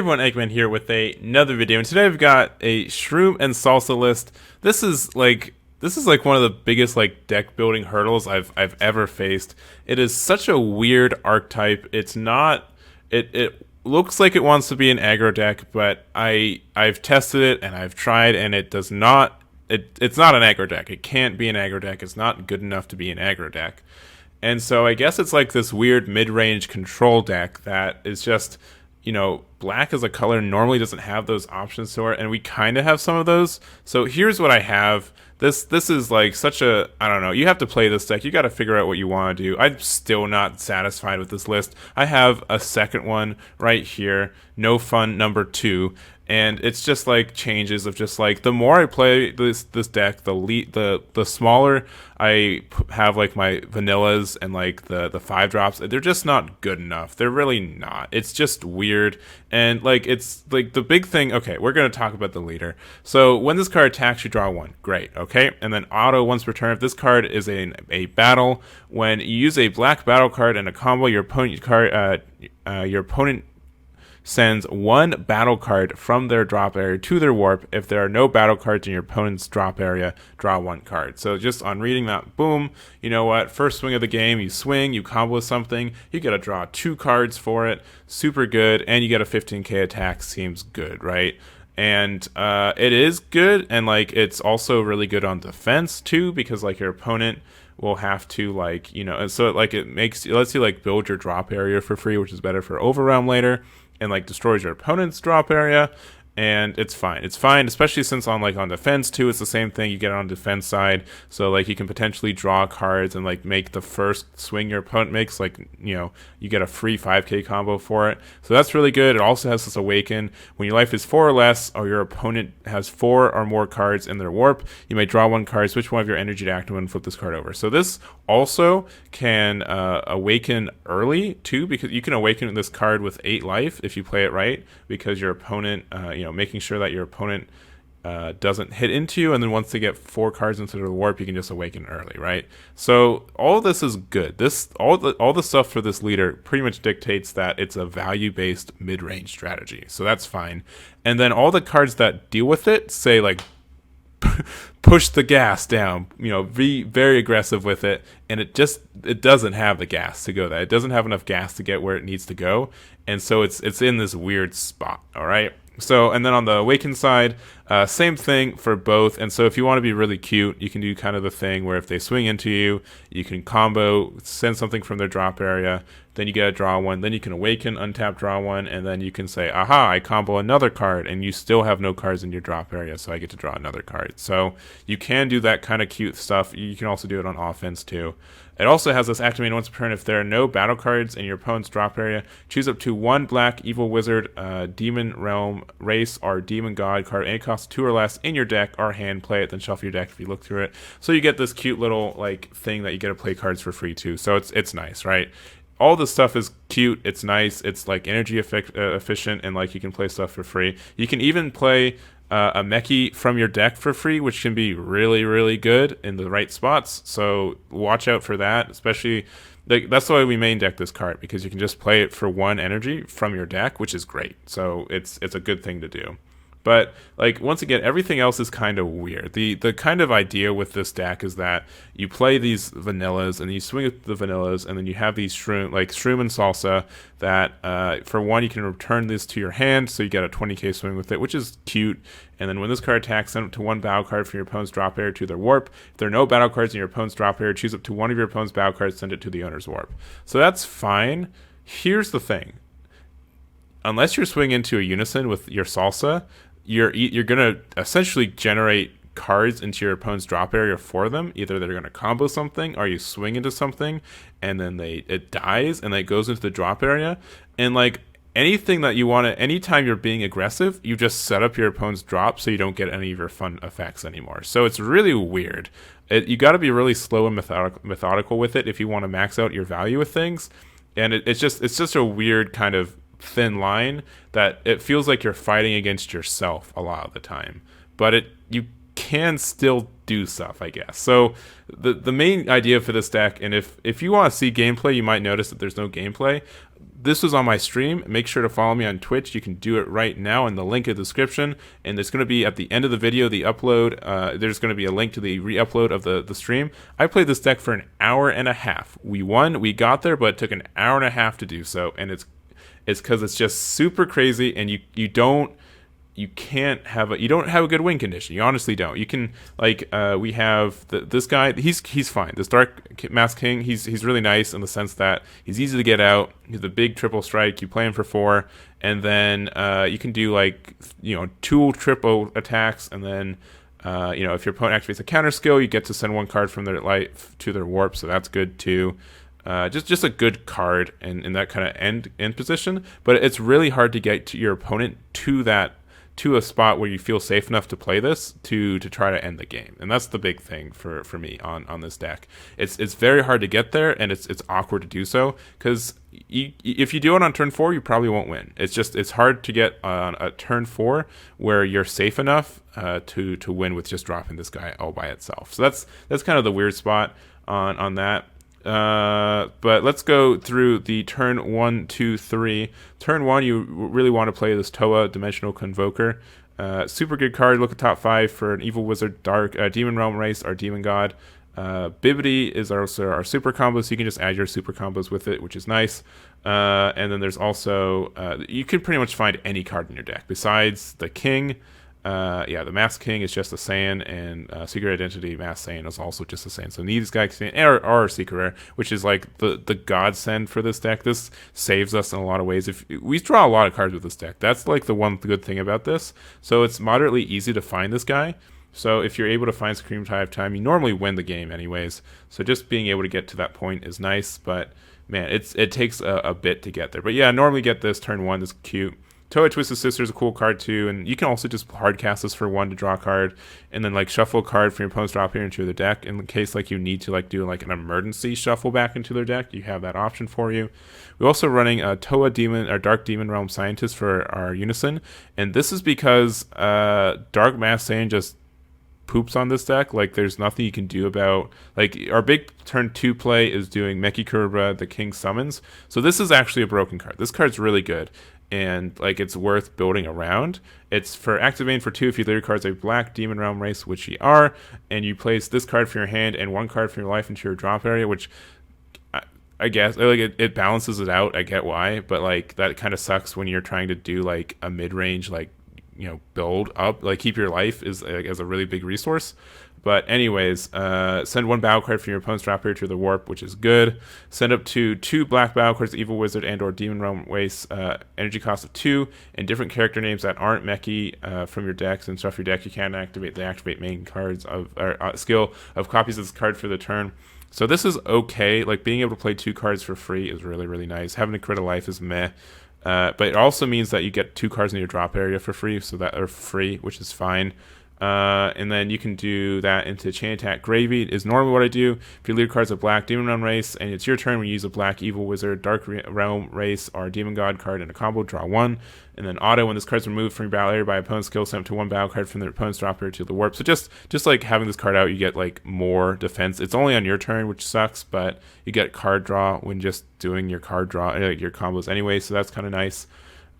everyone, Egman here with another video, and today I've got a Shroom and Salsa list. This is like one of the biggest deck building hurdles I've ever faced. It is such a weird archetype. It's not. It looks like it wants to be an aggro deck, but I've tested it and I've tried, and it does not. It's not an aggro deck. It can't be an aggro deck. It's not good enough to be an aggro deck. And so I guess it's like this weird mid-range control deck that is just, black as a color normally doesn't have those options to it, and we kind of have some of those. So here's what I have. This is like such a, I don't know, you have to play this deck. You got to figure out what you want to do. I'm still not satisfied with this list. I have a second one right here, No Fun number 2. And it's just like changes of just like the more I play this deck, the smaller I have like my vanillas and like the 5-drops. They're just not good enough. They're really not. It's just weird. And like it's like the big thing. Okay, we're gonna talk about the leader. So when this card attacks, you draw 1. Great. Okay, and then auto once per turn. If this card is a battle, when you use a black battle card and a combo, your opponent sends 1 battle card from their drop area to their warp. If there are no battle cards in your opponent's drop area, draw 1 card. So just on reading that, boom, you know what? First swing of the game, you swing, you combo something, you get to draw 2 cards for it. Super good, and you get a 15k attack. Seems good, right? And it is good, and like it's also really good on defense too, because like your opponent will have to and so it lets you build your drop area for free, which is better for overwhelm later, and like destroys your opponent's drop area, and it's fine. It's fine, especially since on defense too, it's the same thing. You get it on defense side, so like you can potentially draw cards and like make the first swing your opponent makes, you get a free 5k combo for it. So that's really good. It also has this awaken. When your life is 4 or less, or your opponent has 4 or more cards in their warp, you may draw 1 card, switch one of your energy to active and flip this card over. So this also can awaken early too, because you can awaken this card with 8 life if you play it right, because your opponent, making sure that your opponent doesn't hit into you, and then once they get 4 cards into the warp, you can just awaken early, right? So all of this is good. All the stuff for this leader pretty much dictates that it's a value-based mid-range strategy. So that's fine. And then all the cards that deal with it say like push the gas down, be very aggressive with it, and it doesn't have the gas to go there. It doesn't have enough gas to get where it needs to go, and so it's in this weird spot. All right. So, and then on the awaken side, same thing for both. And so if you want to be really cute, you can do kind of the thing where if they swing into you, you can combo, send something from their drop area, then you get to draw 1, then you can awaken, untap, draw 1, and then you can say, aha, I combo another card, and you still have no cards in your drop area, so I get to draw another card. So you can do that kind of cute stuff. You can also do it on offense too. It also has this activate once per turn. If there are no battle cards in your opponent's drop area, choose up to 1 black evil wizard, demon realm, race, or demon god card, and it costs 2 or less in your deck or hand. Play it, then shuffle your deck if you look through it. So you get this cute little thing that you get to play cards for free too. So it's nice, right? All this stuff is cute. It's nice. It's energy efficient, and you can play stuff for free. You can even play a Mechie from your deck for free, which can be really, really good in the right spots. So watch out for that, especially that's why we main deck this card, because you can just play it for 1 energy from your deck, which is great. So it's a good thing to do. But once again, everything else is kind of weird. The kind of idea with this deck is that you play these vanillas and you swing with the vanillas, and then you have these Shroom and Salsa that for 1 you can return this to your hand, so you get a 20k swing with it, which is cute. And then when this card attacks, send up to 1 battle card from your opponent's drop area to their warp. If there are no battle cards in your opponent's drop area, choose up to 1 of your opponent's battle cards, send it to the owner's warp. So that's fine. Here's the thing. Unless you're swinging into a unison with your Salsa, you're gonna essentially generate cards into your opponent's drop area for them. Either they're gonna combo something, or you swing into something, and then it dies, and then it goes into the drop area. And anything that you want to, anytime you're being aggressive, you just set up your opponent's drop so you don't get any of your fun effects anymore. So it's really weird. You got to be really slow and methodical with it if you want to max out your value with things. And it's just a weird kind of thin line that it feels like you're fighting against yourself a lot of the time, but you can still do stuff, I guess. So the main idea for this deck, and if you want to see gameplay, you might notice that there's no gameplay. this was on my stream. Make sure to follow me on Twitch. You can do it right now in the link in the description. And there's going to be at the end of the video, the upload. There's going to be a link to the re-upload of the stream. I played this deck for an hour and a half. We won. We got there, but it took an hour and a half to do so. And it's because it's just super crazy, and you don't have a good win condition. You honestly don't. You can we have this guy. He's fine. This Dark Mask King. He's really nice in the sense that he's easy to get out. He's a big triple strike. You play him for 4, and then you can do 2 triple attacks, and then if your opponent activates a counter skill, you get to send 1 card from their life to their warp. So that's good too. Just a good card in that kind of end position. But it's really hard to get to your opponent to a spot where you feel safe enough to play this to try to end the game. And that's the big thing for me on this deck. It's very hard to get there, and it's awkward to do so, because if you do it on turn 4, you probably won't win. It's hard to get on a turn 4 where you're safe enough to win with just dropping this guy all by itself. So that's kind of the weird spot on that. But let's go through the turn 1, 2, 3. Turn 1, you really want to play this Toa Dimensional Convoker. Super good card. Look at top 5 for an Evil Wizard, Dark, Demon Realm Race, or Demon God. Bibbidi is also our super combo, so you can just add your super combos with it, which is nice. And then there's also, you can pretty much find any card in your deck besides the King. The Mask King is just a Saiyan, and Secret Identity Mask Saiyan is also just a Saiyan. So these guys are Secret Rare, which is like the godsend for this deck. This saves us in a lot of ways. If we draw a lot of cards with this deck, that's like the one good thing about this. So it's moderately easy to find this guy. So if you're able to find Scream Time, you normally win the game anyways. So just being able to get to that point is nice, but man, it takes a bit to get there. But yeah, normally get this turn 1. This is cute. Toa Twisted Sister is a cool card too, and you can also just hard cast this for 1 to draw a card, and then shuffle a card from your opponent's drop area into the deck. In case you need to do an emergency shuffle back into their deck, you have that option for you. We're also running a Toa Demon or Dark Demon Realm Scientist for our Unison, and this is because Dark Mask Saiyan just poops on this deck. There's nothing you can do about our big turn 2 play is doing Meki Kurba, the King Summons. So this is actually a broken card. This card's really good, and it's worth building around. It's for activating for 2 if either your cards are Black Demon Realm Race, which you are, and you place this card from your hand and 1 card from your life into your drop area, which I guess it balances it out. I get why, but that kind of sucks when you're trying to do a mid-range build up, keep your life as a really big resource. But anyways, send 1 battle card from your opponent's drop area to the warp, which is good. Send up to 2 black battle cards, Evil Wizard and or Demon Realm Waste, energy cost of 2, and different character names that aren't Meki from your decks and stuff. Your deck you can activate. They activate main cards of skill of copies of this card for the turn. So this is okay. Being able to play 2 cards for free is really, really nice. Having a crit of life is meh. But it also means that you get 2 cards in your drop area for free, so that are free, which is fine. And then you can do that into Chain Attack Gravy is normally what I do. If you lead cards of Black Demon Realm Race and it's your turn, we use a Black Evil Wizard, Dark Realm Race, or Demon God card in a combo, draw 1. And then auto, when this card's removed from your battle area by opponent's skill, send up to 1 battle card from their opponent's drop area to the warp. So just having this card out, you get more defense. It's only on your turn, which sucks, but you get card draw when just doing your card draw, your combos anyway, so that's kind of nice.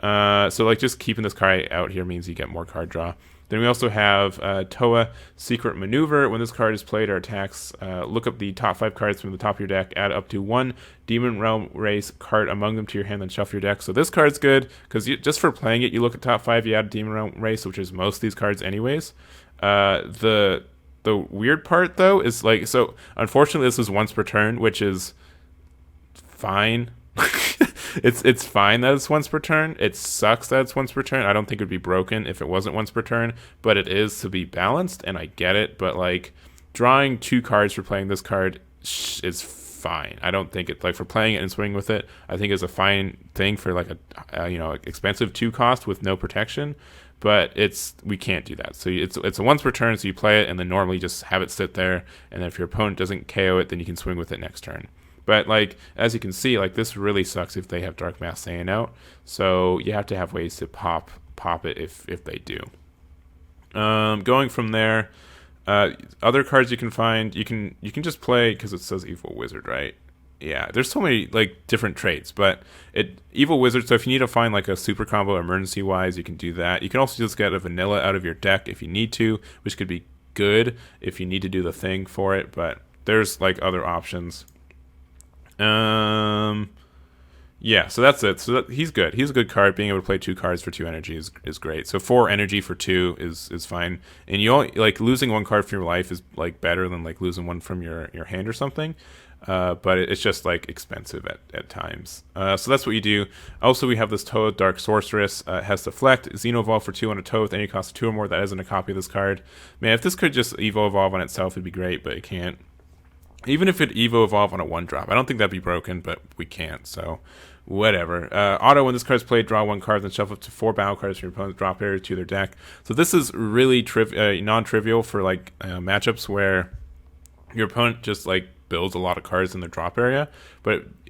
So just keeping this card out here means you get more card draw. Then we also have Toa Secret Maneuver. When this card is played or attacks, look up the top 5 cards from the top of your deck, add up to 1 Demon Realm Race card among them to your hand, then shuffle your deck. So this card's good, because just for playing it, you look at top 5, you add Demon Realm Race, which is most of these cards anyways. The weird part, though, is so unfortunately this is once per turn, which is fine. It's fine that it's once per turn. It sucks that it's once per turn. I don't think it would be broken if it wasn't once per turn, but it is to be balanced, and I get it. But drawing 2 cards for playing this card is fine. I don't think it for playing it and swinging with it. I think it's a fine thing for a expensive 2 cost with no protection. But we can't do that. So it's a once per turn. So you play it and then normally just have it sit there, and then if your opponent doesn't KO it, then you can swing with it next turn. But as you can see, this really sucks if they have Dark Mask Saiyan out. So you have to have ways to pop it if they do. Going from there, other cards you can find, you can just play, because it says Evil Wizard, right? yeah, there's so many like different traits, but evil wizard. So if you need to find like a super combo emergency wise, you can do that. You can also just get a vanilla out of your deck if you need to, which could be good if you need to do the thing for it. But there's like other options. Yeah, so that's it. So he's good. He's a good card. Being able to play 2 cards for 2 energy is great. So 4 energy for 2 is fine. And you only, like losing 1 card from your life is like better than like losing 1 from your hand or something. But it's just like expensive at times. So that's what you do. Also, we have this Toad Dark Sorceress. It has Deflect, Xeno Evolve for 2 on a Toad with any cost of 2 or more that isn't a copy of this card. Man, if this could just Evo Evolve on itself, it'd be great, but it can't. Even if it Evo Evolve on a 1-drop, I don't think that'd be broken, but we can't, so whatever. Auto, when this card's played, draw 1 card, then shuffle up to 4 battle cards from your opponent's drop area to their deck. So this is really non-trivial for like matchups where your opponent just like builds a lot of cards in their drop area.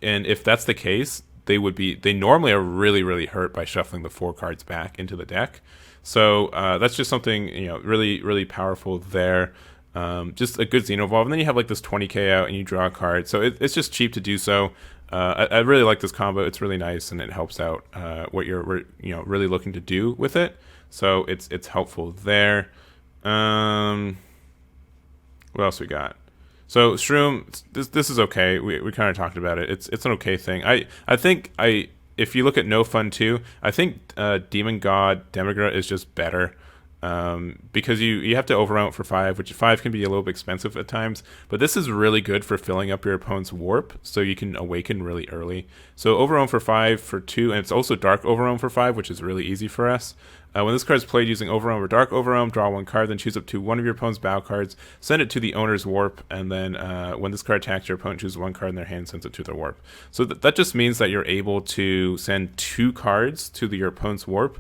And if that's the case, they normally are really hurt by shuffling the 4 cards back into the deck. So that's just something really powerful there. Just a good Xenovolve, and then you have like this 20k out and you draw a card, so it's just cheap to do so. I really like this combo. It's really nice and it helps out what you're really looking to do with it, so it's helpful there. What else we got? So Shroom, this is okay. We kind of talked about it. It's an okay thing. I think if you look at No Fun 2, I think Demon God Demigra is just better. Because you have to overwhelm it for 5, which 5 can be a little bit expensive at times, but this is really good for filling up your opponent's warp, so you can awaken really early. So overwhelm for 5 for 2, and it's also dark overwhelm for 5, which is really easy for us. When this card is played using overwhelm or dark overwhelm, draw 1 card, then choose up to 1 of your opponent's battle cards, send it to the owner's warp, and then when this card attacks, your opponent chooses 1 card in their hand and sends it to their warp. So that just means that you're able to send 2 cards to your opponent's warp,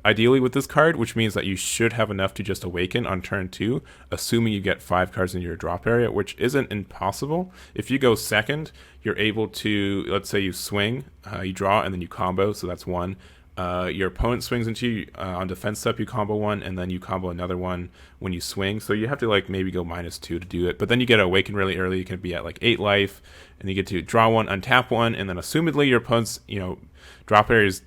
ideally with this card, which means that you should have enough to just awaken on turn 2, assuming you get 5 cards in your drop area, which isn't impossible. If you go second, you're able to, let's say you swing, you draw, and then you combo, so that's 1. Your opponent swings into you on defense step, you combo 1, and then you combo another 1 when you swing. So you have to like maybe go -2 to do it, but then you get to awaken really early. You can be at like 8 life, and you get to draw 1, untap 1, and then assumedly your opponent's drop area is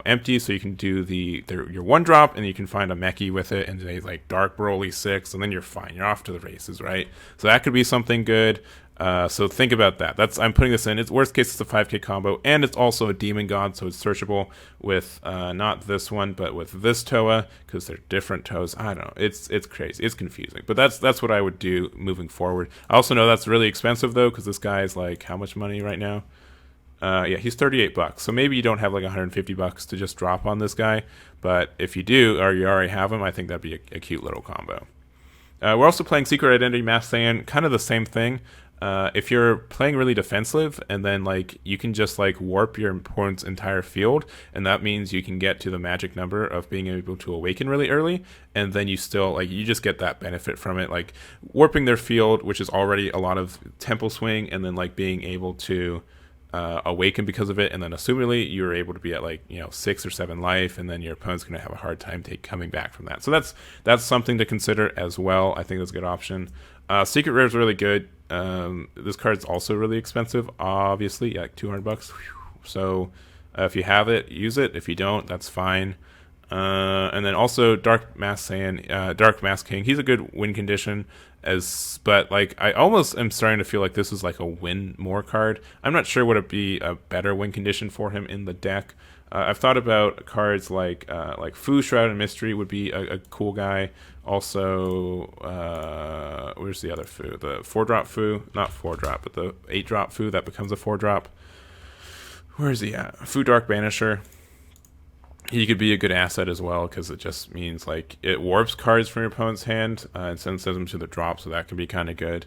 empty, so you can do your 1-drop, and you can find a Mechie with it, and they like Dark Broly 6, and then you're fine. You're off to the races, right? So that could be something good. So think about that. I'm putting this in. It's worst case, it's a 5k combo, and it's also a Demon God, so it's searchable with not this one, but with this Toa, because they're different Toas. I don't know. It's crazy. It's confusing, but that's what I would do moving forward. I also know that's really expensive though, because this guy is like how much money right now? Yeah, he's $38. So maybe you don't have like $150 to just drop on this guy, but if you do, or you already have him, I think that'd be a cute little combo. We're also playing Secret Identity Masked Saiyan, kind of the same thing. If you're playing really defensive, and then like you can just like warp your opponent's entire field, and that means you can get to the magic number of being able to awaken really early, and then you still like you just get that benefit from it, like warping their field, which is already a lot of tempo swing, and then like being able to awaken because of it, and then assumedly you're able to be at like 6 or 7 life, and then your opponent's going to have a hard time coming back from that. So that's something to consider as well. I think that's a good option. Secret Rare is really good. This card's also really expensive, obviously, like $200. So if you have it, use it. If you don't, that's fine. And then also Dark Masked Saiyan, Dark Masked King. He's a good win condition, but like I almost am starting to feel like this is like a win more card. I'm not sure would it be a better win condition for him in the deck. I've thought about cards like Fu, Shroud and Mystery would be a cool guy. Also, where's the other Fu? The 4-drop Fu, not 4-drop, but the 8-drop Fu that becomes a 4-drop. Where is he at? Fu Dark Banisher. He could be a good asset as well, because it just means like it warps cards from your opponent's hand and sends them to the drop, so that can be kind of good.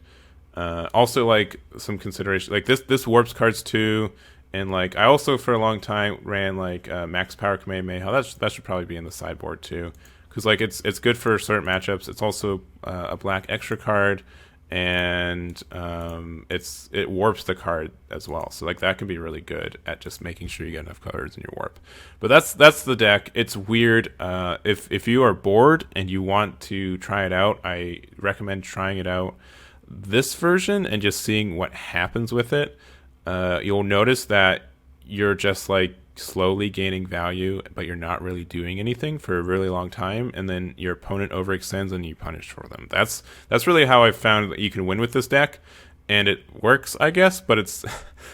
Also, like some consideration, like this warps cards too, and like I also for a long time ran like Max Power Kamehameha. That should probably be in the sideboard too, because like it's good for certain matchups. It's also a black extra card, and it warps the card as well, so like that can be really good at just making sure you get enough cards in your warp. But that's the deck. It's weird. If you are bored and you want to try it out, I recommend trying it out this version and just seeing what happens with it. you'll notice that you're just like slowly gaining value, but you're not really doing anything for a really long time, and then your opponent overextends and you punish for them. That's really how I found that you can win with this deck, and it works, I guess. But it's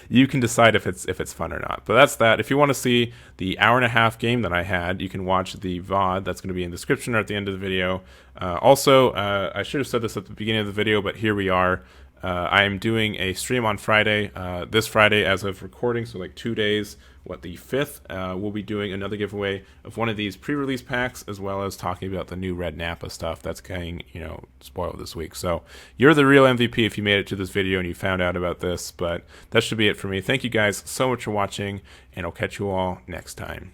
you can decide if it's fun or not. But that's that. If you want to see the hour-and-a-half game that I had, you can watch the VOD. That's going to be in the description or at the end of the video. Also, I should have said this at the beginning of the video, but here we are. I am doing a stream on Friday, this Friday as of recording, so like 2 days, the 5th. We'll be doing another giveaway of one of these pre-release packs, as well as talking about the new Red Napa stuff that's getting, spoiled this week. So you're the real MVP if you made it to this video and you found out about this, but that should be it for me. Thank you guys so much for watching, and I'll catch you all next time.